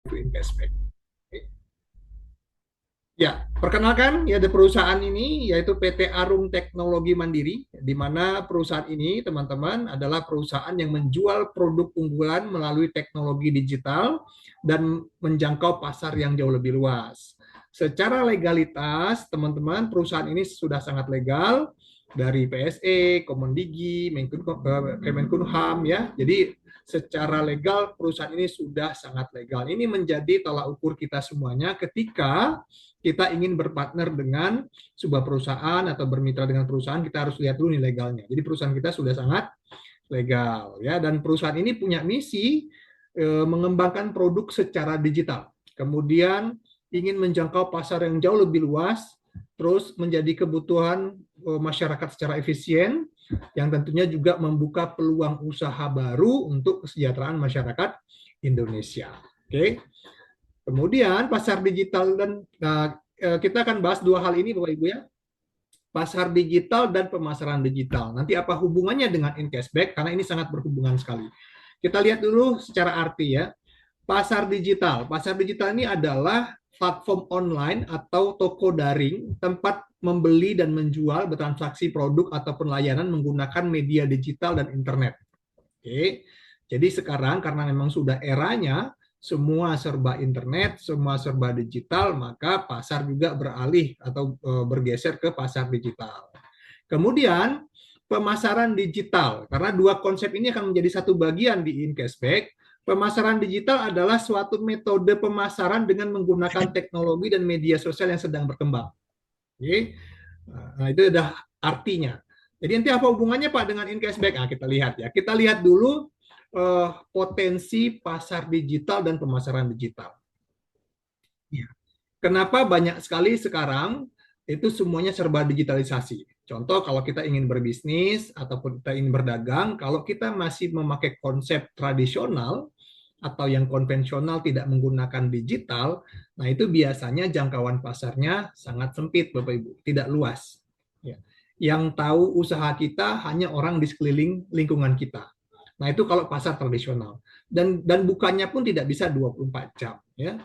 Investment. Ya, perkenalkan ya ada perusahaan ini yaitu PT Arum Teknologi Mandiri, di mana perusahaan ini teman-teman adalah perusahaan yang menjual produk unggulan melalui teknologi digital dan menjangkau pasar yang jauh lebih luas. Secara legalitas, teman-teman, perusahaan ini sudah sangat legal dari PSE, Kemendikbud, Kemenkumham ya. Jadi secara legal perusahaan ini sudah sangat legal. Ini menjadi tolak ukur kita semuanya ketika kita ingin berpartner dengan sebuah perusahaan atau bermitra dengan perusahaan, kita harus lihat dulu nih legalnya. Jadi perusahaan kita sudah sangat legal ya, dan perusahaan ini punya misi mengembangkan produk secara digital. Kemudian ingin menjangkau pasar yang jauh lebih luas, terus menjadi kebutuhan masyarakat secara efisien, yang tentunya juga membuka peluang usaha baru untuk kesejahteraan masyarakat Indonesia. Oke. Kemudian pasar digital dan kita akan bahas dua hal ini Bapak Ibu ya. Pasar digital dan pemasaran digital. Nanti apa hubungannya dengan in-cashback? Karena ini sangat berhubungan sekali. Kita lihat dulu secara arti ya. Pasar digital. Pasar digital ini adalah platform online atau toko daring tempat membeli dan menjual bertransaksi produk ataupun layanan menggunakan media digital dan internet. Oke. Jadi sekarang karena memang sudah eranya semua serba internet, semua serba digital, maka pasar juga beralih atau bergeser ke pasar digital. Kemudian pemasaran digital, karena dua konsep ini akan menjadi satu bagian di InCashback. Pemasaran digital adalah suatu metode pemasaran dengan menggunakan teknologi dan media sosial yang sedang berkembang. Oke. Nah, itu udah artinya. Jadi nanti apa hubungannya Pak dengan InCashback? Nah, kita lihat ya. Kita lihat dulu potensi pasar digital dan pemasaran digital. Ya. Kenapa banyak sekali sekarang itu semuanya serba digitalisasi. Contoh kalau kita ingin berbisnis ataupun kita ingin berdagang, kalau kita masih memakai konsep tradisional atau yang konvensional tidak menggunakan digital, nah itu biasanya jangkauan pasarnya sangat sempit Bapak Ibu, tidak luas. Ya. Yang tahu usaha kita hanya orang di sekeliling lingkungan kita. Nah itu kalau pasar tradisional. Dan bukannya pun tidak bisa 24 jam. Ya,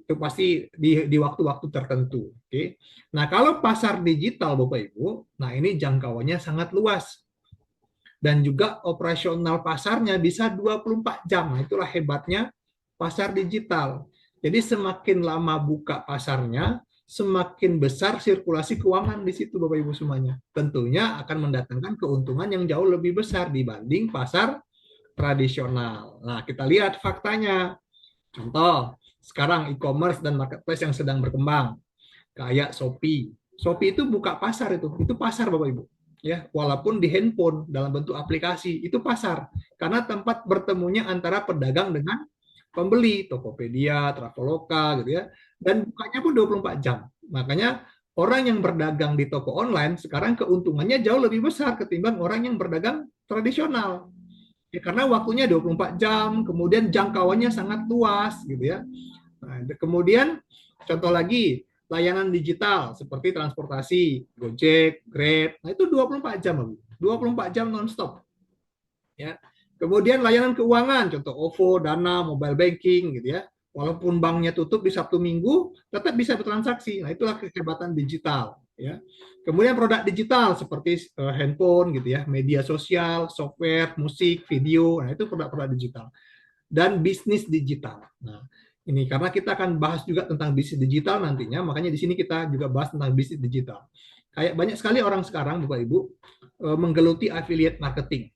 itu pasti di waktu-waktu tertentu. Oke. Nah, kalau pasar digital Bapak Ibu, nah ini jangkauannya sangat luas dan juga operasional pasarnya bisa 24 jam. Nah, itulah hebatnya pasar digital. Jadi semakin lama buka pasarnya, semakin besar sirkulasi keuangan di situ Bapak Ibu semuanya. Tentunya akan mendatangkan keuntungan yang jauh lebih besar dibanding pasar tradisional. Nah, kita lihat faktanya. Contoh, sekarang e-commerce dan marketplace yang sedang berkembang, kayak Shopee. Shopee itu buka pasar itu pasar Bapak Ibu. Ya, walaupun di handphone dalam bentuk aplikasi, itu pasar. Karena tempat bertemunya antara pedagang dengan pembeli, Tokopedia, Traveloka gitu ya. Dan bukanya pun 24 jam. Makanya orang yang berdagang di toko online sekarang keuntungannya jauh lebih besar ketimbang orang yang berdagang tradisional. Ya, karena waktunya 24 jam, kemudian jangkauannya sangat luas gitu ya. Nah, kemudian contoh lagi, layanan digital seperti transportasi, Gojek, Grab, nah itu 24 jam, 24 jam nonstop. Ya. Kemudian layanan keuangan, contoh OVO, Dana, mobile banking gitu ya. Walaupun banknya tutup di Sabtu Minggu, tetap bisa bertransaksi. Nah, itulah kehebatan digital ya. Kemudian produk digital seperti handphone gitu ya, media sosial, software, musik, video. Nah, itu produk-produk digital. Dan bisnis digital. Nah, ini karena kita akan bahas juga tentang bisnis digital nantinya, makanya di sini kita juga bahas tentang bisnis digital. Kayak banyak sekali orang sekarang, Bapak Ibu, menggeluti affiliate marketing.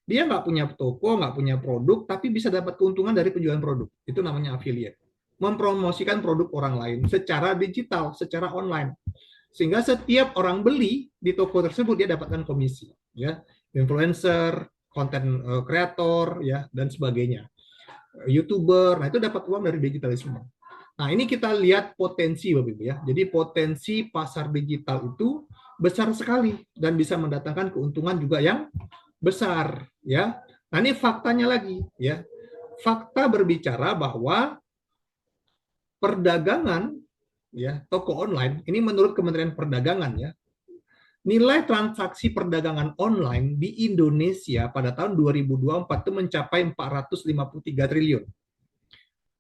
Dia nggak punya toko, nggak punya produk, tapi bisa dapat keuntungan dari penjualan produk. Itu namanya affiliate. Mempromosikan produk orang lain secara digital, secara online. Sehingga setiap orang beli di toko tersebut dia dapatkan komisi. Ya, influencer, konten kreator, ya, dan sebagainya. YouTuber, nah itu dapat uang dari digitalisme. Nah ini kita lihat potensi Bapak Ibu ya. Jadi potensi pasar digital itu besar sekali dan bisa mendatangkan keuntungan juga yang besar ya. Nah ini faktanya lagi ya. Fakta berbicara bahwa perdagangan ya toko online ini menurut Kementerian Perdagangan ya, nilai transaksi perdagangan online di Indonesia pada tahun 2024 itu mencapai 453 triliun.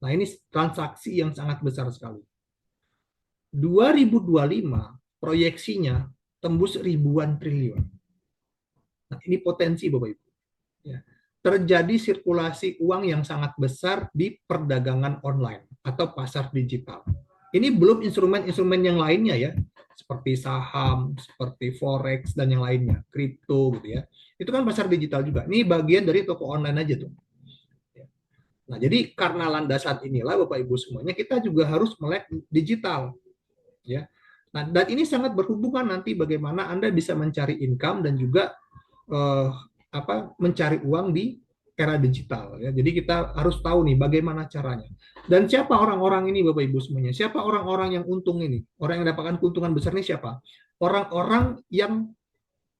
Nah, ini transaksi yang sangat besar sekali. 2025 proyeksinya tembus ribuan triliun. Nah, ini potensi Bapak Ibu. Ya. Terjadi sirkulasi uang yang sangat besar di perdagangan online atau pasar digital. Ini belum instrumen-instrumen yang lainnya ya, seperti saham, seperti forex dan yang lainnya, kripto gitu ya. Itu kan pasar digital juga. Ini bagian dari toko online aja tuh. Nah, jadi karena landasan inilah Bapak Ibu semuanya kita juga harus melek digital ya. Nah, dan ini sangat berhubungan nanti bagaimana Anda bisa mencari income dan juga eh, mencari uang di era digital ya. Jadi kita harus tahu nih bagaimana caranya. Dan siapa orang-orang ini Bapak Ibu semuanya? Siapa orang-orang yang untung ini? Orang yang mendapatkan keuntungan besar ini siapa? Orang-orang yang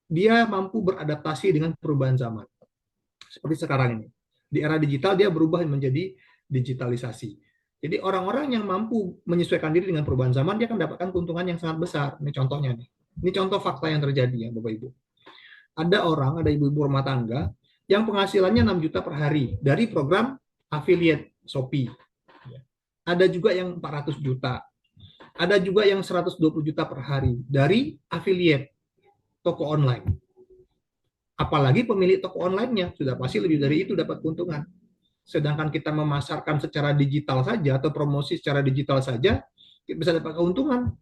dia mampu beradaptasi dengan perubahan zaman. Seperti sekarang ini. Di era digital dia berubah menjadi digitalisasi. Jadi orang-orang yang mampu menyesuaikan diri dengan perubahan zaman dia akan mendapatkan keuntungan yang sangat besar. Ini contohnya nih. Ini contoh fakta yang terjadi ya Bapak Ibu. Ada ibu-ibu rumah tangga yang penghasilannya 6 juta per hari dari program affiliate Shopee. Ada juga yang 400 juta. Ada juga yang 120 juta per hari dari affiliate toko online. Apalagi pemilik toko online-nya sudah pasti lebih dari itu dapat keuntungan. Sedangkan kita memasarkan secara digital saja atau promosi secara digital saja bisa dapat keuntungan.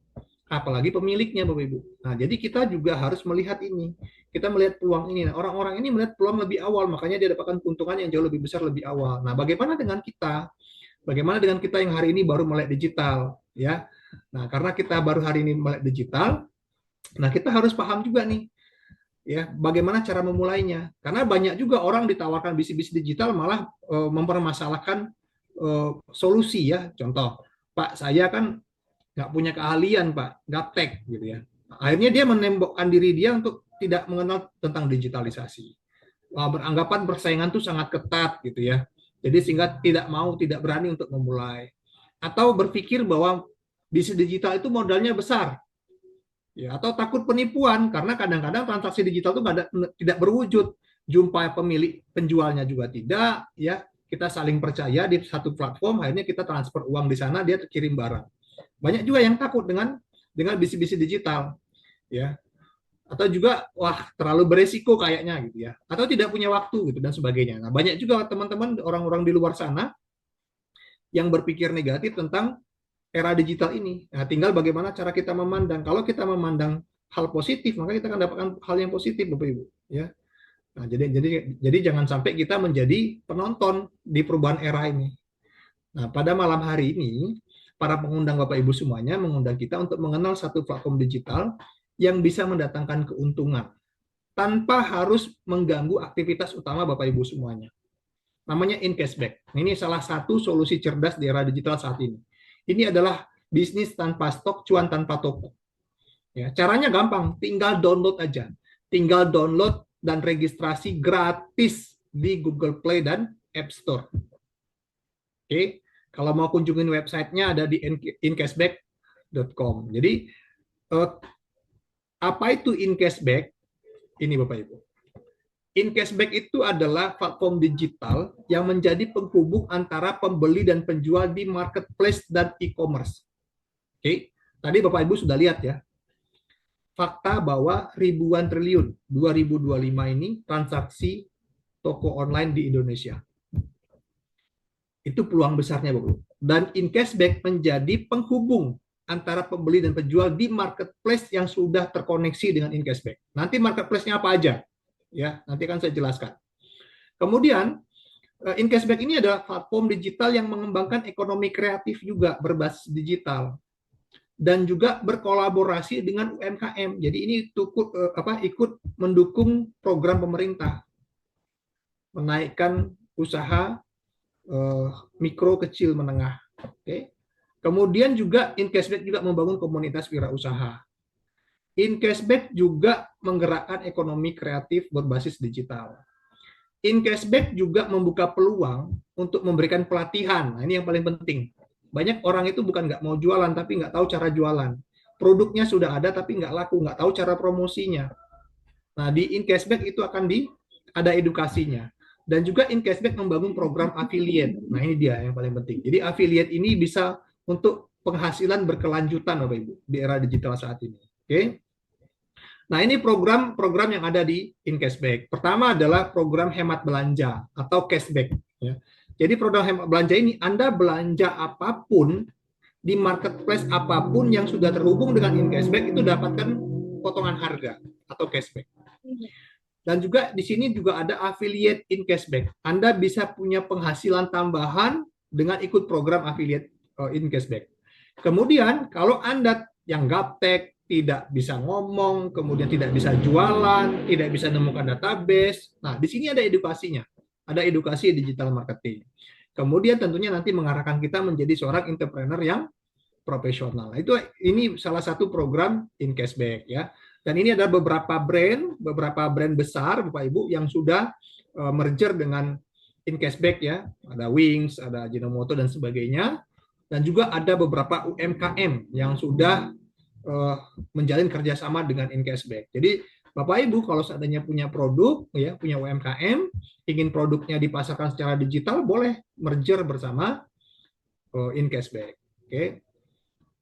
Apalagi pemiliknya Bapak Ibu. Nah, jadi kita juga harus melihat ini. Kita melihat peluang ini. Nah, orang-orang ini melihat peluang lebih awal, makanya dia dapatkan keuntungan yang jauh lebih besar lebih awal. Nah, bagaimana dengan kita? Bagaimana dengan kita yang hari ini baru melek digital, ya? Nah, karena kita baru hari ini melek digital, nah kita harus paham juga nih, ya, bagaimana cara memulainya. Karena banyak juga orang ditawarkan bisnis digital malah mempermasalahkan solusi ya. Contoh, Pak, saya kan nggak punya keahlian Pak, gaptek gitu ya. Akhirnya dia menembokkan diri dia untuk tidak mengenal tentang digitalisasi. Beranggapan persaingan itu sangat ketat gitu ya. Jadi sehingga tidak berani untuk memulai. Atau berpikir bahwa bisnis digital itu modalnya besar. Ya, atau takut penipuan karena kadang-kadang transaksi digital itu tidak berwujud. Jumpa pemilik penjualnya juga tidak, ya. Kita saling percaya di satu platform, akhirnya kita transfer uang di sana, dia kirim barang. Banyak juga yang takut dengan bisnis-bisnis digital, ya. Atau juga wah terlalu beresiko kayaknya gitu ya. Atau tidak punya waktu gitu dan sebagainya. Nah, banyak juga teman-teman orang-orang di luar sana yang berpikir negatif tentang era digital ini. Nah, tinggal bagaimana cara kita memandang. Kalau kita memandang hal positif, maka kita akan dapatkan hal yang positif, Bapak Ibu, ya. Nah, jadi jangan sampai kita menjadi penonton di perubahan era ini. Nah, pada malam hari ini para pengundang Bapak Ibu semuanya mengundang kita untuk mengenal satu platform digital yang bisa mendatangkan keuntungan tanpa harus mengganggu aktivitas utama Bapak Ibu semuanya. Namanya InCashback. Ini salah satu solusi cerdas di era digital saat ini. Ini adalah bisnis tanpa stok, cuan tanpa toko. Ya, caranya gampang, tinggal download aja. Tinggal download dan registrasi gratis di Google Play dan App Store. Oke. Kalau mau kunjungin websitenya ada di incashback.com. Jadi apa itu incashback? Ini Bapak Ibu. Incashback itu adalah platform digital yang menjadi penghubung antara pembeli dan penjual di marketplace dan e-commerce. Oke, tadi Bapak Ibu sudah lihat ya. Fakta bahwa ribuan triliun 2025 ini transaksi toko online di Indonesia. Itu peluang besarnya, Bapak. Dan InCashback menjadi penghubung antara pembeli dan penjual di marketplace yang sudah terkoneksi dengan InCashback. Nanti marketplace-nya apa aja? Ya, nanti akan saya jelaskan. Kemudian, InCashback ini adalah platform digital yang mengembangkan ekonomi kreatif juga berbasis digital dan juga berkolaborasi dengan UMKM. Jadi ini ikut mendukung program pemerintah menaikkan usaha mikro, kecil, menengah. Oke. Kemudian juga InCashback juga membangun komunitas wirausaha. InCashback juga menggerakkan ekonomi kreatif berbasis digital. InCashback juga membuka peluang untuk memberikan pelatihan. Nah, ini yang paling penting. Banyak orang itu bukan nggak mau jualan, tapi nggak tahu cara jualan. Produknya sudah ada, tapi nggak laku, nggak tahu cara promosinya. Nah, di InCashback itu akan ada edukasinya. Dan juga InCashback membangun program affiliate. Nah, ini dia yang paling penting. Jadi affiliate ini bisa untuk penghasilan berkelanjutan Bapak Ibu di era digital saat ini. Oke. Nah, ini program-program yang ada di InCashback. Pertama adalah program hemat belanja atau cashback ya. Jadi program hemat belanja ini Anda belanja apapun di marketplace apapun yang sudah terhubung dengan InCashback itu dapatkan potongan harga atau cashback. Dan juga di sini juga ada affiliate InCashback. Anda bisa punya penghasilan tambahan dengan ikut program affiliate InCashback. Kemudian kalau Anda yang gaptek, tidak bisa ngomong, kemudian tidak bisa jualan, tidak bisa menemukan database. Nah, di sini ada edukasinya. Ada edukasi digital marketing. Kemudian tentunya nanti mengarahkan kita menjadi seorang entrepreneur yang profesional. Itu ini salah satu program InCashback ya. Dan ini ada beberapa brand besar Bapak Ibu yang sudah merger dengan InCashback ya. Ada Wings, ada Ajinomoto dan sebagainya. Dan juga ada beberapa UMKM yang sudah menjalin kerjasama dengan InCashback. Jadi Bapak Ibu kalau seandainya punya produk ya, punya UMKM, ingin produknya dipasarkan secara digital, boleh merger bersama InCashback. Oke.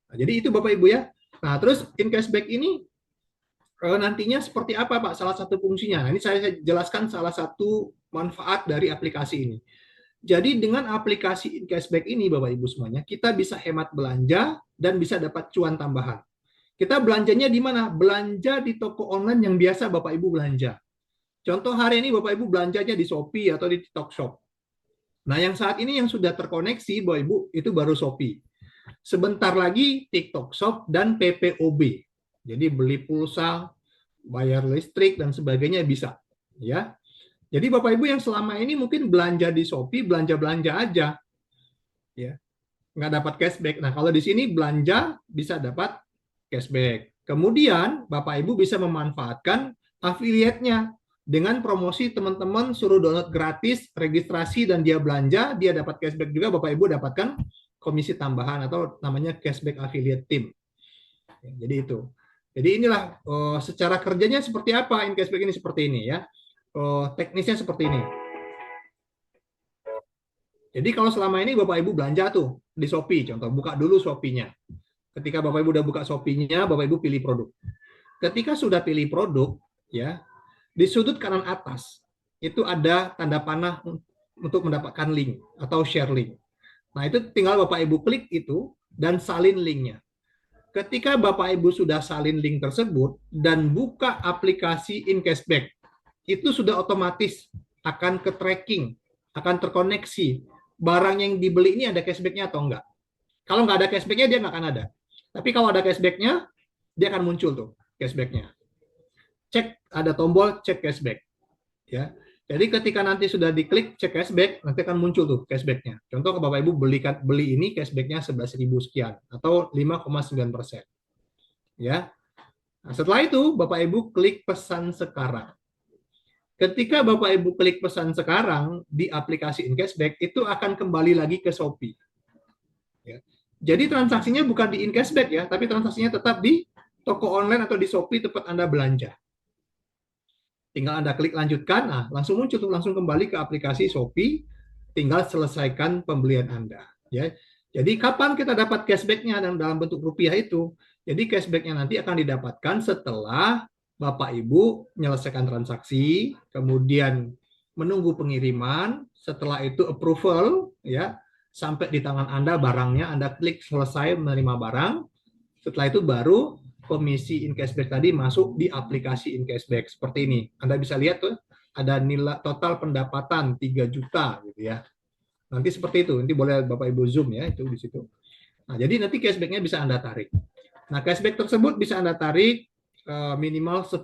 Nah, jadi itu Bapak Ibu ya. Nah, terus InCashback ini nantinya seperti apa Pak? Salah satu fungsinya. Nah, ini saya jelaskan salah satu manfaat dari aplikasi ini. Jadi dengan aplikasi InCashback ini Bapak Ibu semuanya, kita bisa hemat belanja dan bisa dapat cuan tambahan. Kita belanjanya di mana? Belanja di toko online yang biasa Bapak Ibu belanja. Contoh hari ini Bapak Ibu belanjanya di Shopee atau di TikTok Shop. Nah, yang saat ini yang sudah terkoneksi Bapak Ibu itu baru Shopee. Sebentar lagi TikTok Shop dan PPOB. Jadi beli pulsa, bayar listrik dan sebagainya bisa, ya. Jadi Bapak Ibu yang selama ini mungkin belanja di Shopee, belanja-belanja aja. Ya. Nggak dapat cashback. Nah, kalau di sini belanja bisa dapat cashback. Kemudian Bapak Ibu bisa memanfaatkan affiliate-nya dengan promosi teman-teman suruh download gratis, registrasi dan dia belanja, dia dapat cashback juga, Bapak Ibu dapatkan komisi tambahan atau namanya cashback affiliate team. Jadi itu. Jadi inilah secara kerjanya seperti apa InCashback ini seperti ini ya. Teknisnya seperti ini. Jadi kalau selama ini Bapak Ibu belanja tuh di Shopee, contoh buka dulu Shopee-nya. Ketika Bapak Ibu udah buka Shopee-nya, Bapak Ibu pilih produk. Ketika sudah pilih produk, ya, di sudut kanan atas itu ada tanda panah untuk mendapatkan link atau share link. Nah, itu tinggal Bapak Ibu klik itu dan salin linknya. Ketika Bapak Ibu sudah salin link tersebut dan buka aplikasi InCashback, itu sudah otomatis akan ke tracking, akan terkoneksi. Barang yang dibeli ini ada cashback-nya atau enggak. Kalau nggak ada cashback-nya, dia nggak akan ada. Tapi kalau ada cashback-nya, dia akan muncul tuh cashback-nya. Cek, ada tombol cek cashback. Ya. Jadi ketika nanti sudah diklik cek cashback, nanti akan muncul tuh cashback-nya. Contoh Bapak Ibu beli ini cashback-nya 11.000 sekian atau 5,9%. Ya. Nah, setelah itu Bapak Ibu klik pesan sekarang. Ketika Bapak Ibu klik pesan sekarang di aplikasi InCashback, itu akan kembali lagi ke Shopee. Ya. Jadi transaksinya bukan di InCashback ya, tapi transaksinya tetap di toko online atau di Shopee tempat Anda belanja. Tinggal Anda klik lanjutkan, nah langsung muncul tuh, langsung kembali ke aplikasi Shopee, tinggal selesaikan pembelian Anda. Ya. Jadi kapan kita dapat cashback-nya dalam bentuk rupiah itu? Jadi cashback-nya nanti akan didapatkan setelah Bapak Ibu menyelesaikan transaksi, kemudian menunggu pengiriman, setelah itu approval, ya sampai di tangan Anda barangnya, Anda klik selesai menerima barang, setelah itu baru komisi InCashback tadi masuk di aplikasi InCashback seperti ini. Anda bisa lihat tuh ada nilai total pendapatan 3 juta gitu ya. Nanti seperti itu. Nanti boleh Bapak Ibu zoom ya itu di situ. Nah, jadi nanti cashback-nya bisa Anda tarik. Nah, cashback tersebut bisa Anda tarik minimal 10.000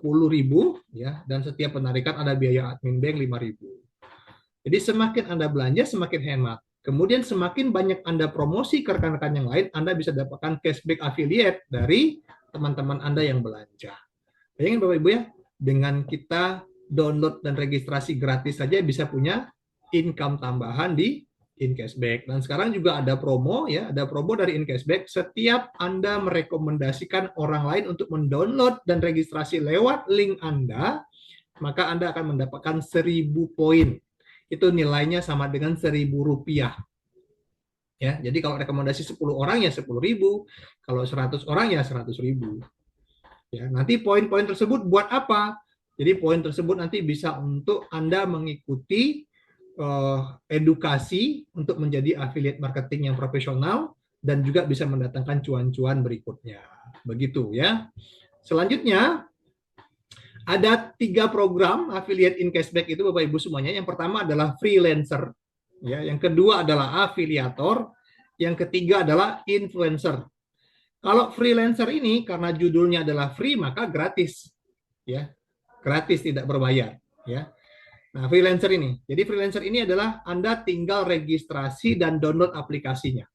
ya, dan setiap penarikan ada biaya admin bank 5.000. Jadi semakin Anda belanja semakin hemat. Kemudian semakin banyak Anda promosi ke rekan-rekan yang lain, Anda bisa dapatkan cashback affiliate dari teman-teman Anda yang belanja. Bayangin Bapak Ibu ya, dengan kita download dan registrasi gratis saja bisa punya income tambahan di InCashback. Dan sekarang juga ada promo ya, ada promo dari InCashback. Setiap Anda merekomendasikan orang lain untuk mendownload dan registrasi lewat link Anda, maka Anda akan mendapatkan 1.000 poin. itu nilainya sama dengan Rp1.000. Ya, jadi kalau rekomendasi 10 orang ya 10.000, kalau 100 orang ya 100.000. Ya, nanti poin-poin tersebut buat apa? Jadi poin tersebut nanti bisa untuk Anda mengikuti edukasi untuk menjadi affiliate marketing yang profesional dan juga bisa mendatangkan cuan-cuan berikutnya. Begitu ya. Selanjutnya ada 3 program affiliate in cashback itu Bapak Ibu semuanya. Yang pertama adalah freelancer, ya. Yang kedua adalah afiliator, yang ketiga adalah influencer. Kalau freelancer ini karena judulnya adalah free maka gratis, ya. Gratis tidak berbayar, ya. Nah, freelancer ini. Jadi freelancer ini adalah Anda tinggal registrasi dan download aplikasinya.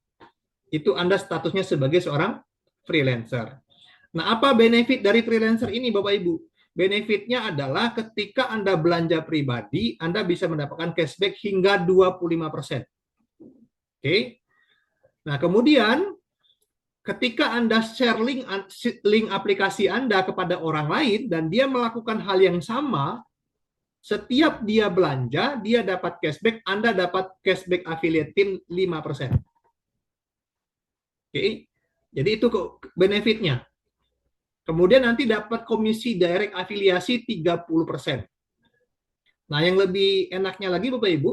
Itu Anda statusnya sebagai seorang freelancer. Nah, apa benefit dari freelancer ini Bapak Ibu? Benefitnya adalah ketika Anda belanja pribadi, Anda bisa mendapatkan cashback hingga 25%. Oke. Nah, kemudian ketika Anda share link aplikasi Anda kepada orang lain dan dia melakukan hal yang sama, setiap dia belanja, dia dapat cashback, Anda dapat cashback affiliate team 5%. Oke. Jadi itu benefitnya. Kemudian nanti dapat komisi direct afiliasi 30%. Nah, yang lebih enaknya lagi Bapak Ibu,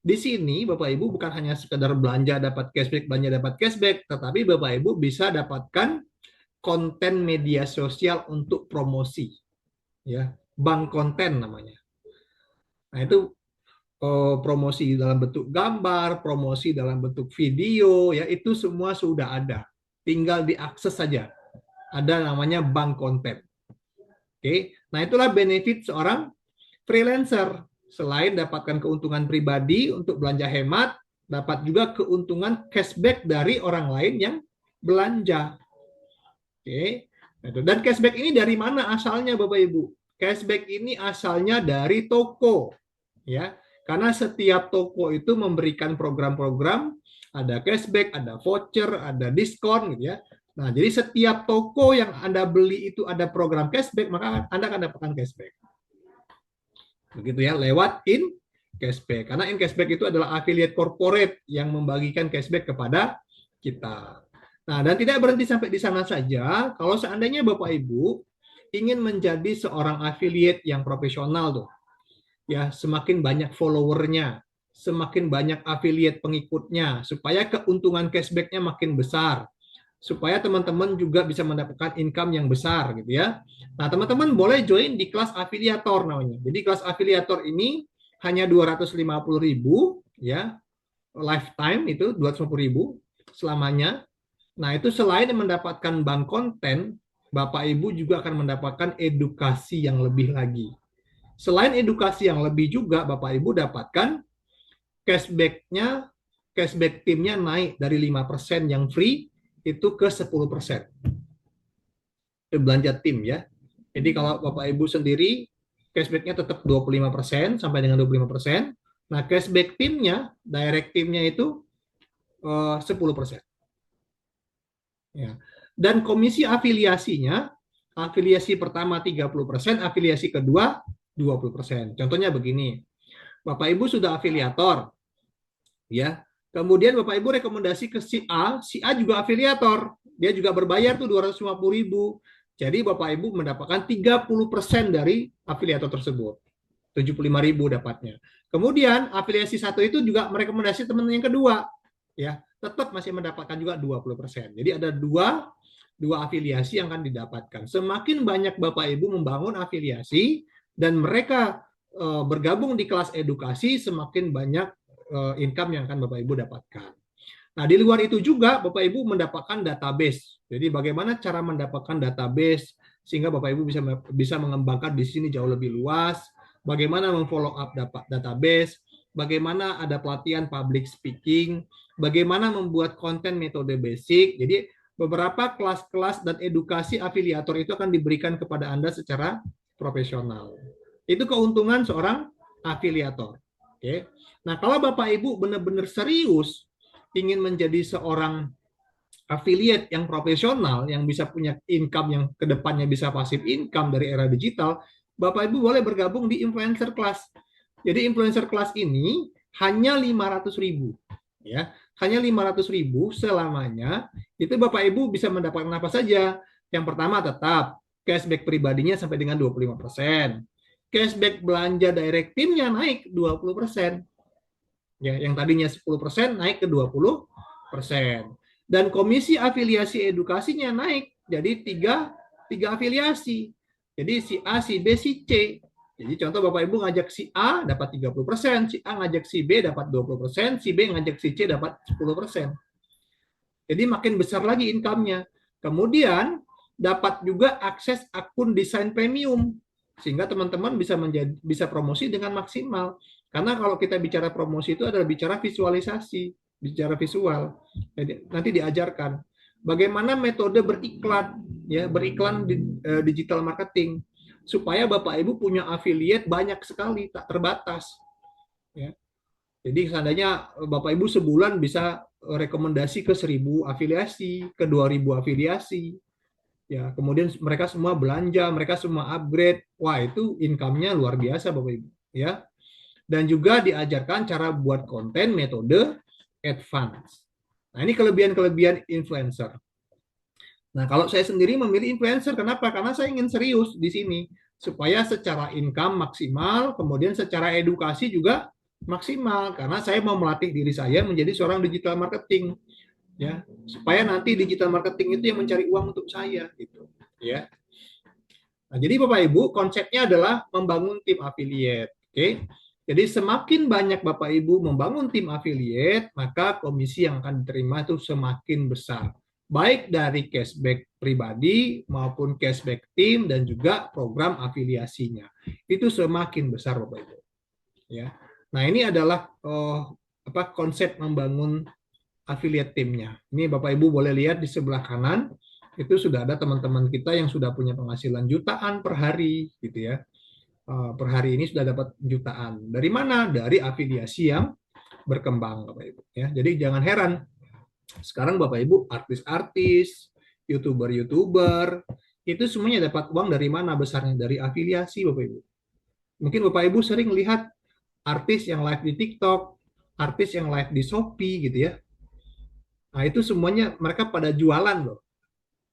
di sini Bapak Ibu bukan hanya sekedar belanja dapat cashback, tetapi Bapak Ibu bisa dapatkan konten media sosial untuk promosi. Ya, bank konten namanya. Nah, itu promosi dalam bentuk gambar, promosi dalam bentuk video, ya itu semua sudah ada. Tinggal diakses saja. Ada namanya bank konten. Oke, nah itulah benefit seorang freelancer. Selain dapatkan keuntungan pribadi untuk belanja hemat, dapat juga keuntungan cashback dari orang lain yang belanja. Oke, dan cashback ini dari mana asalnya Bapak Ibu? Cashback ini asalnya dari toko, ya. Karena setiap toko itu memberikan program-program, ada cashback, ada voucher, ada diskon, gitu ya. Nah, jadi setiap toko yang Anda beli itu ada program cashback, maka Anda akan dapatkan cashback. Begitu ya, lewat in cashback. Karena in cashback itu adalah affiliate corporate yang membagikan cashback kepada kita. Nah, dan tidak berhenti sampai di sana saja. Kalau seandainya Bapak Ibu ingin menjadi seorang affiliate yang profesional tuh, ya semakin banyak followernya, semakin banyak affiliate pengikutnya, supaya keuntungan cashbacknya makin besar, supaya teman-teman juga bisa mendapatkan income yang besar gitu ya. Nah, teman-teman boleh join di kelas afiliator namanya. Jadi kelas afiliator ini hanya 250.000 ya. Lifetime itu 250.000 selamanya. Nah, itu selain mendapatkan bank konten, Bapak Ibu juga akan mendapatkan edukasi yang lebih lagi. Selain edukasi yang lebih juga Bapak Ibu dapatkan cashback-nya, cashback timnya naik dari 5% yang free itu ke 10%. Itu belanja tim ya. Jadi kalau Bapak Ibu sendiri cashback-nya tetap 25% sampai dengan 25%. Nah, cashback timnya, direct timnya itu 10%. Ya. Dan komisi afiliasinya, afiliasi pertama 30%, afiliasi kedua 20%. Contohnya begini. Bapak Ibu sudah afiliator. Ya. Kemudian Bapak Ibu rekomendasi ke si A juga afiliator. Dia juga berbayar tuh 250.000. Jadi Bapak Ibu mendapatkan 30% dari afiliator tersebut. 75.000 dapatnya. Kemudian afiliasi satu itu juga merekomendasi teman yang kedua. Ya, tetap masih mendapatkan juga 20%. Jadi ada dua afiliasi yang akan didapatkan. Semakin banyak Bapak Ibu membangun afiliasi dan mereka bergabung di kelas edukasi, semakin banyak income yang akan Bapak Ibu dapatkan. Nah, di luar itu juga Bapak Ibu mendapatkan database. Jadi bagaimana cara mendapatkan database sehingga Bapak Ibu bisa mengembangkan di sini jauh lebih luas, bagaimana memfollow up database, bagaimana ada pelatihan public speaking, bagaimana membuat konten metode basic. Jadi beberapa kelas-kelas dan edukasi afiliator itu akan diberikan kepada Anda secara profesional. Itu keuntungan seorang afiliator. Oke. Nah, kalau Bapak Ibu benar-benar serius ingin menjadi seorang affiliate yang profesional, yang bisa punya income yang kedepannya bisa pasif income dari era digital, Bapak Ibu boleh bergabung di influencer class. Jadi influencer kelas ini hanya 500.000, ya, hanya 500.000 selamanya. Itu Bapak Ibu bisa mendapatkan apa saja. Yang pertama tetap cashback pribadinya sampai dengan 25%. Cashback belanja direct timnya naik 20%. Ya, yang tadinya 10% naik ke 20%. Dan komisi afiliasi edukasinya naik jadi tiga afiliasi. Jadi si A, si B, si C. Jadi contoh Bapak Ibu ngajak si A dapat 30%, si A ngajak si B dapat 20%, si B ngajak si C dapat 10%. Jadi makin besar lagi income-nya. Kemudian dapat juga akses akun desain premium sehingga teman-teman bisa promosi dengan maksimal. Karena kalau kita bicara promosi itu adalah bicara visualisasi, bicara visual. Jadi nanti diajarkan bagaimana metode beriklan, ya, beriklan di digital marketing supaya Bapak Ibu punya affiliate banyak sekali, tak terbatas. Ya. Jadi seandainya Bapak Ibu sebulan bisa rekomendasi ke 1.000 afiliasi, ke 2.000 afiliasi, ya kemudian mereka semua belanja, mereka semua upgrade, wah itu income-nya luar biasa Bapak Ibu, ya. Dan juga diajarkan cara buat konten metode advance. Nah ini kelebihan-kelebihan influencer. Nah kalau saya sendiri memilih influencer, kenapa? Karena saya ingin serius di sini supaya secara income maksimal, kemudian secara edukasi juga maksimal karena saya mau melatih diri saya menjadi seorang digital marketing, ya supaya nanti digital marketing itu yang mencari uang untuk saya gitu, ya. Nah, jadi Bapak Ibu konsepnya adalah membangun tim affiliate, oke. Jadi semakin banyak Bapak Ibu membangun tim affiliate, maka komisi yang akan diterima itu semakin besar, baik dari cashback pribadi maupun cashback tim dan juga program afiliasinya itu semakin besar Bapak Ibu, ya. Nah ini adalah konsep membangun affiliate timnya. Ini Bapak Ibu boleh lihat di sebelah kanan, itu sudah ada teman-teman kita yang sudah punya penghasilan jutaan per hari, gitu ya. Per hari ini sudah dapat jutaan. Dari mana? Dari afiliasi yang berkembang, Bapak Ibu. Ya, jadi jangan heran. Sekarang Bapak Ibu artis-artis, youtuber-youtuber, itu semuanya dapat uang dari mana besarnya? Dari afiliasi, Bapak Ibu. Mungkin Bapak Ibu sering lihat artis yang live di TikTok, artis yang live di Shopee, gitu ya. Nah, itu semuanya mereka pada jualan loh.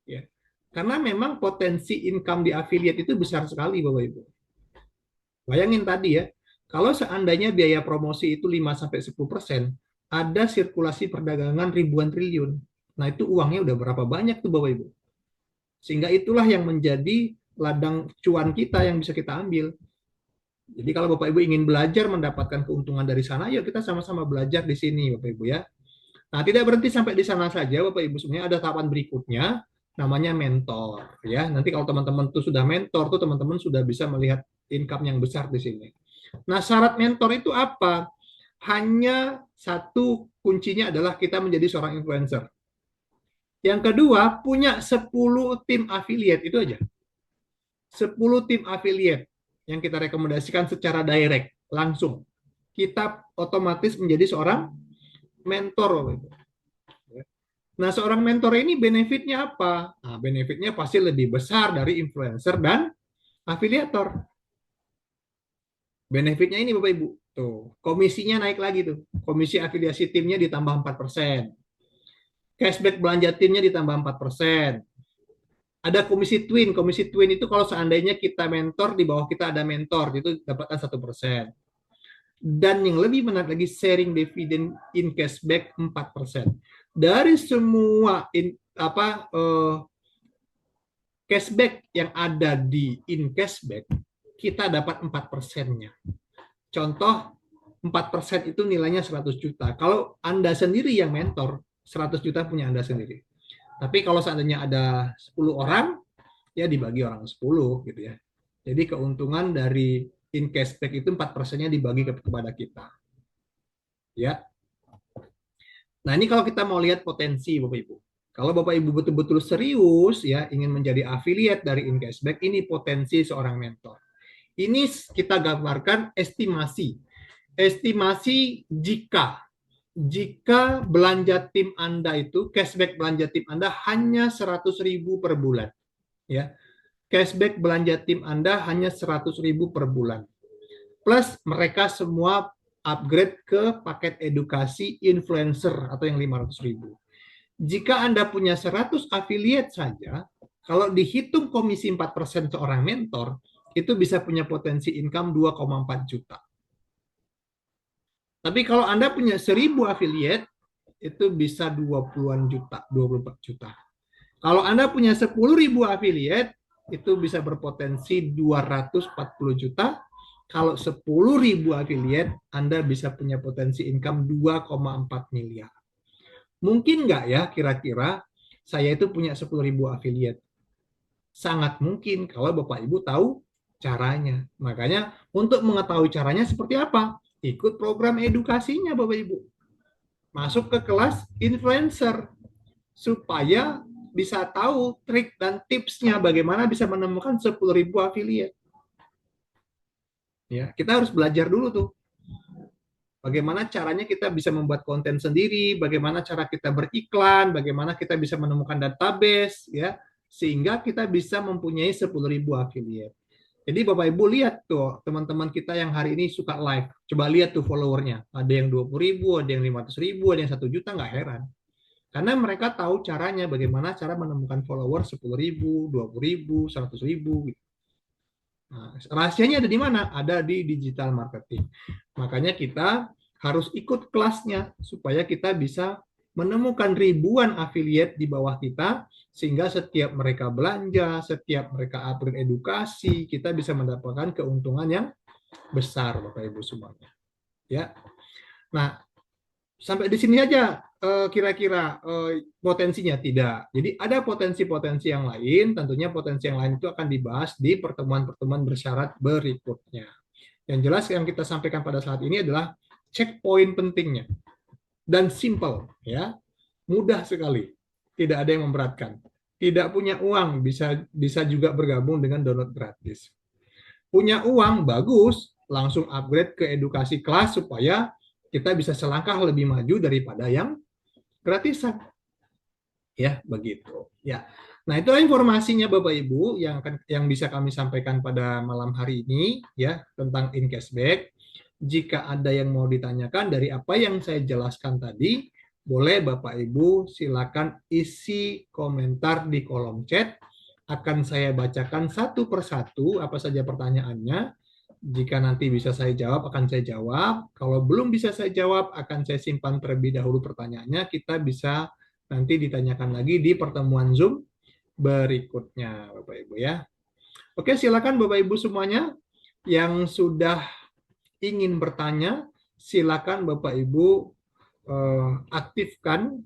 Ya. Karena memang potensi income di affiliate itu besar sekali, Bapak Ibu. Bayangin tadi ya, kalau seandainya biaya promosi itu 5-10%, ada sirkulasi perdagangan ribuan triliun. Nah, itu uangnya udah berapa banyak tuh, Bapak Ibu. Sehingga itulah yang menjadi ladang cuan kita yang bisa kita ambil. Jadi kalau Bapak Ibu ingin belajar mendapatkan keuntungan dari sana, yuk kita sama-sama belajar di sini, Bapak Ibu ya. Nah, tidak berhenti sampai di sana saja, Bapak Ibu. Sebenarnya ada tahapan berikutnya, namanya mentor. Ya, nanti kalau teman-teman tuh sudah mentor, tuh teman-teman sudah bisa melihat income yang besar di sini. Nah, syarat mentor itu apa? Hanya satu kuncinya adalah kita menjadi seorang influencer. Yang kedua, punya 10 tim affiliate, itu aja. 10 tim affiliate yang kita rekomendasikan secara direct, langsung. Kita otomatis menjadi seorang mentor, Bapak Ibu. Nah, seorang mentor ini benefitnya apa? Nah, benefitnya pasti lebih besar dari influencer dan afiliator. Benefitnya ini Bapak Ibu. Tuh, komisinya naik lagi tuh. Komisi afiliasi timnya ditambah 4%. Cashback belanja timnya ditambah 4%. Ada komisi twin. Komisi twin itu kalau seandainya kita mentor, di bawah kita ada mentor, itu dapatkan 1%. Dan yang lebih menarik lagi, sharing dividen in cashback 4%. Dari semua cashback yang ada di in cashback, kita dapat 4%-nya. Contoh, 4% itu nilainya 100 juta. Kalau Anda sendiri yang mentor, 100 juta punya Anda sendiri. Tapi kalau seandainya ada 10 orang, ya dibagi orang 10 gitu ya. Jadi keuntungan dari in cashback itu 4%-nya dibagi kepada kita. Ya. Nah, ini kalau kita mau lihat potensi Bapak Ibu. Kalau Bapak Ibu betul-betul serius ya ingin menjadi affiliate dari InCashback, ini potensi seorang mentor. Ini kita gambarkan estimasi. Estimasi jika belanja tim Anda itu, cashback belanja tim Anda hanya 100.000 per bulan. Ya. Cashback belanja tim Anda hanya 100.000 per bulan. plus mereka semua upgrade ke paket edukasi influencer atau yang 500.000. Jika Anda punya 100 affiliate saja, kalau dihitung komisi 4% seorang mentor, itu bisa punya potensi income 2,4 juta. Tapi kalau Anda punya 1.000 affiliate, itu bisa 20-an juta, 24 juta. Kalau Anda punya 10.000 affiliate, itu bisa berpotensi 240 juta. Kalau 10.000 affiliate, Anda bisa punya potensi income 2,4 miliar. Mungkin nggak ya kira-kira saya itu punya 10.000 affiliate? Sangat mungkin kalau Bapak Ibu tahu caranya. Makanya untuk mengetahui caranya seperti apa? Ikut program edukasinya Bapak Ibu. Masuk ke kelas influencer supaya bisa tahu trik dan tipsnya bagaimana bisa menemukan 10.000 affiliate. Ya, kita harus belajar dulu tuh. Bagaimana caranya kita bisa membuat konten sendiri, bagaimana cara kita beriklan, bagaimana kita bisa menemukan database, ya, sehingga kita bisa mempunyai 10.000 affiliate. Jadi Bapak Ibu lihat tuh teman-teman kita yang hari ini suka live, coba lihat tuh followernya, ada yang 20.000, ada yang 500.000, ada yang 1 juta, nggak heran. Karena mereka tahu caranya, bagaimana cara menemukan follower 10.000, 20.000, 100.000. Gitu. Nah, rahasianya ada di mana? Ada di digital marketing. Makanya kita harus ikut kelasnya supaya kita bisa menemukan ribuan affiliate di bawah kita sehingga setiap mereka belanja, setiap mereka upgrade edukasi, kita bisa mendapatkan keuntungan yang besar Bapak Ibu semuanya. Ya. Nah, sampai di sini aja kira-kira potensinya tidak. Jadi ada potensi-potensi yang lain, tentunya potensi yang lain itu akan dibahas di pertemuan-pertemuan bersyarat berikutnya. Yang jelas yang kita sampaikan pada saat ini adalah checkpoint pentingnya dan simple ya, mudah sekali, tidak ada yang memberatkan. Tidak punya uang bisa juga bergabung dengan download gratis. Punya uang bagus, langsung upgrade ke edukasi kelas supaya kita bisa selangkah lebih maju daripada yang gratisan. Ya, begitu. Ya. Nah, itu informasinya Bapak Ibu yang bisa kami sampaikan pada malam hari ini ya tentang in-cashback. Jika ada yang mau ditanyakan dari apa yang saya jelaskan tadi, boleh Bapak Ibu silakan isi komentar di kolom chat. Akan saya bacakan satu persatu apa saja pertanyaannya. Jika nanti bisa saya jawab, akan saya jawab. Kalau belum bisa saya jawab, akan saya simpan terlebih dahulu pertanyaannya. Kita bisa nanti ditanyakan lagi di pertemuan Zoom berikutnya, Bapak Ibu ya. Oke, silakan Bapak Ibu semuanya yang sudah ingin bertanya, silakan Bapak Ibu aktifkan